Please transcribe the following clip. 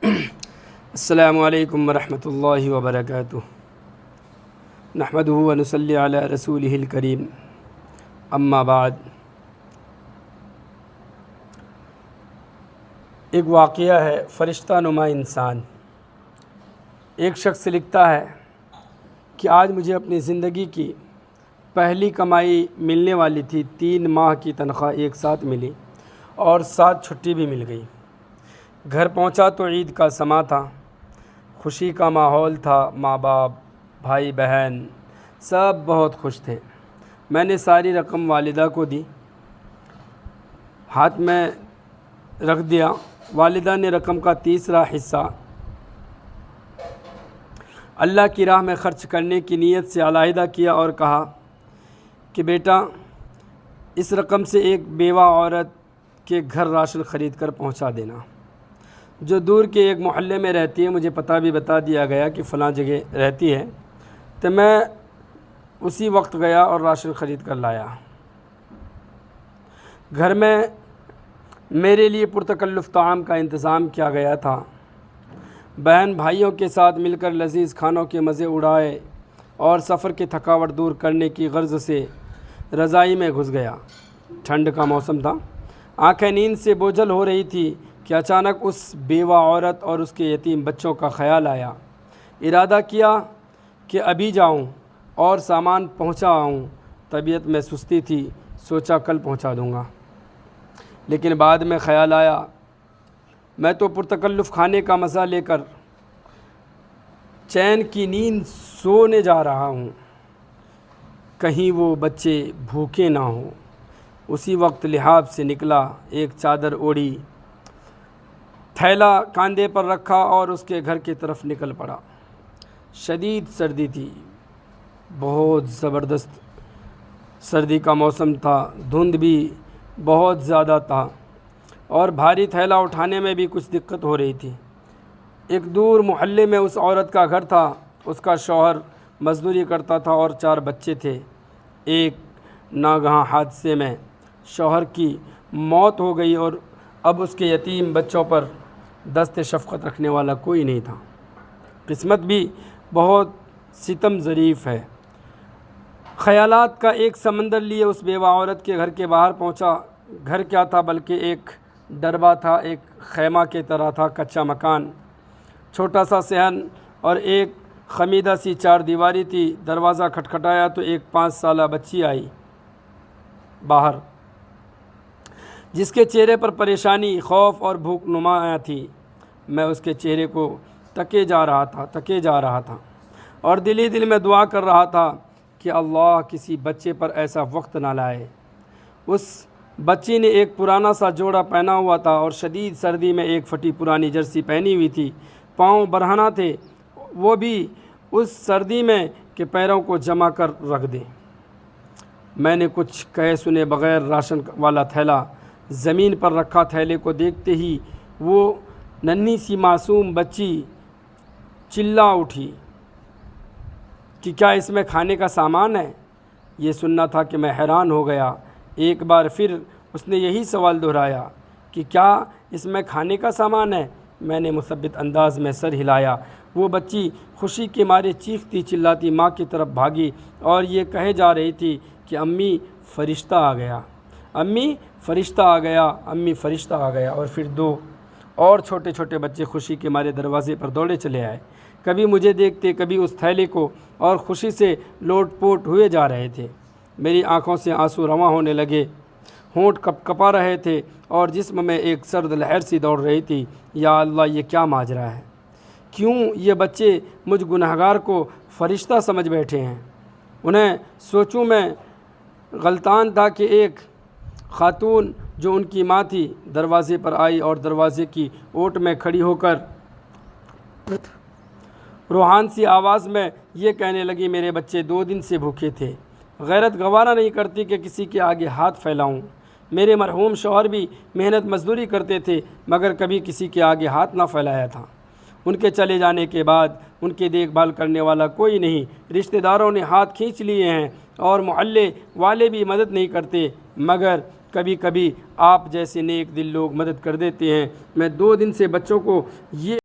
السلام علیکم ورحمۃ اللہ وبرکاتہ۔ نحمدہ و نصلی علی رسولہ الکریم، اما بعد۔ ایک واقعہ ہے فرشتہ نما انسان۔ ایک شخص لکھتا ہے کہ آج مجھے اپنی زندگی کی پہلی کمائی ملنے والی تھی، 3 ماہ کی تنخواہ ایک ساتھ ملی اور ساتھ چھٹی بھی مل گئی۔ گھر پہنچا تو عید کا سما تھا، خوشی کا ماحول تھا، ماں باپ، بھائی بہن سب بہت خوش تھے۔ میں نے ساری رقم والدہ کو دی، ہاتھ میں رکھ دیا۔ والدہ نے رقم کا تیسرا حصہ اللہ کی راہ میں خرچ کرنے کی نیت سے علیحدہ کیا اور کہا کہ بیٹا، اس رقم سے ایک بیوہ عورت کے گھر راشن خرید کر پہنچا دینا، جو دور کے ایک محلے میں رہتی ہے۔ مجھے پتہ بھی بتا دیا گیا کہ فلاں جگہ رہتی ہے، تو میں اسی وقت گیا اور راشن خرید کر لایا۔ گھر میں میرے لیے پرتکلف طعام کا انتظام کیا گیا تھا۔ بہن بھائیوں کے ساتھ مل کر لذیذ کھانوں کے مزے اڑائے اور سفر کی تھکاوٹ دور کرنے کی غرض سے رضائی میں گھس گیا۔ ٹھنڈ کا موسم تھا، آنکھیں نیند سے بوجھل ہو رہی تھی کہ اچانک اس بیوہ عورت اور اس کے یتیم بچوں کا خیال آیا۔ ارادہ کیا کہ ابھی جاؤں اور سامان پہنچا آؤں۔ طبیعت میں سستی تھی، سوچا کل پہنچا دوں گا، لیکن بعد میں خیال آیا میں تو پرتکلف کھانے کا مزہ لے کر چین کی نیند سونے جا رہا ہوں، کہیں وہ بچے بھوکے نہ ہوں۔ اسی وقت لحاف سے نکلا، ایک چادر اوڑھی، تھیلا کاندھے پر رکھا اور اس کے گھر کی طرف نکل پڑا۔ شدید سردی تھی، بہت زبردست سردی کا موسم تھا، دھند بھی بہت زیادہ تھا اور بھاری تھیلا اٹھانے میں بھی کچھ دقت ہو رہی تھی۔ ایک دور محلے میں اس عورت کا گھر تھا، اس کا شوہر مزدوری کرتا تھا اور 4 بچے تھے۔ ایک ناگہاں حادثے میں شوہر کی موت ہو گئی اور اب اس کے یتیم بچوں پر دست شفقت رکھنے والا کوئی نہیں تھا۔ قسمت بھی بہت ستم ظریف ہے۔ خیالات کا ایک سمندر لیے اس بیوہ عورت کے گھر کے باہر پہنچا۔ گھر کیا تھا بلکہ ایک ڈربہ تھا، ایک خیمہ کی طرح تھا، کچا مکان، چھوٹا سا صحن اور ایک خمیدہ سی 4 دیواری تھی۔ دروازہ کھٹکھٹایا تو ایک 5 سالہ بچی آئی باہر، جس کے چہرے پر پریشانی، خوف اور بھوک نمایاں تھی۔ میں اس کے چہرے کو تکے جا رہا تھا اور دل ہی دل میں دعا کر رہا تھا کہ اللہ کسی بچے پر ایسا وقت نہ لائے۔ اس بچی نے ایک پرانا سا جوڑا پہنا ہوا تھا اور شدید سردی میں ایک پھٹی پرانی جرسی پہنی ہوئی تھی۔ پاؤں برہنہ تھے، وہ بھی اس سردی میں کہ پیروں کو جما کر رکھ دیں۔ میں نے کچھ کہے سنے بغیر راشن والا تھیلا زمین پر رکھا۔ تھیلے کو دیکھتے ہی وہ ننھی سی معصوم بچی چلا اٹھی کہ کیا اس میں کھانے کا سامان ہے؟ یہ سننا تھا کہ میں حیران ہو گیا۔ ایک بار پھر اس نے یہی سوال دہرایا کہ کیا اس میں کھانے کا سامان ہے؟ میں نے مثبت انداز میں سر ہلایا۔ وہ بچی خوشی کے مارے چیختی چلاتی ماں کی طرف بھاگی اور یہ کہے جا رہی تھی کہ امی فرشتہ آ گیا، امی فرشتہ آ گیا، امی فرشتہ آ گیا۔ اور پھر 2 اور چھوٹے چھوٹے بچے خوشی کے مارے دروازے پر دوڑے چلے آئے، کبھی مجھے دیکھتے کبھی اس تھیلے کو، اور خوشی سے لوٹ پوٹ ہوئے جا رہے تھے۔ میری آنکھوں سے آنسو رواں ہونے لگے، ہونٹ کپ کپا رہے تھے اور جسم میں ایک سرد لہر سی دوڑ رہی تھی۔ یا اللہ، یہ کیا ماجرا ہے؟ کیوں یہ بچے مجھ گنہگار کو فرشتہ سمجھ بیٹھے ہیں؟ انہیں سوچوں میں غلطان تھا کہ ایک خاتون جو ان کی ماں تھی دروازے پر آئی اور دروازے کی اوٹ میں کھڑی ہو کر روحان سی آواز میں یہ کہنے لگی، میرے بچے 2 دن سے بھوکے تھے۔ غیرت گوارا نہیں کرتی کہ کسی کے آگے ہاتھ پھیلاؤں۔ میرے مرحوم شوہر بھی محنت مزدوری کرتے تھے مگر کبھی کسی کے آگے ہاتھ نہ پھیلایا تھا۔ ان کے چلے جانے کے بعد ان کی دیکھ بھال کرنے والا کوئی نہیں۔ رشتہ داروں نے ہاتھ کھینچ لیے ہیں اور محلے والے بھی مدد نہیں کرتے، مگر کبھی کبھی آپ جیسے نیک دل لوگ مدد کر دیتے ہیں۔ میں 2 دن سے بچوں کو یہ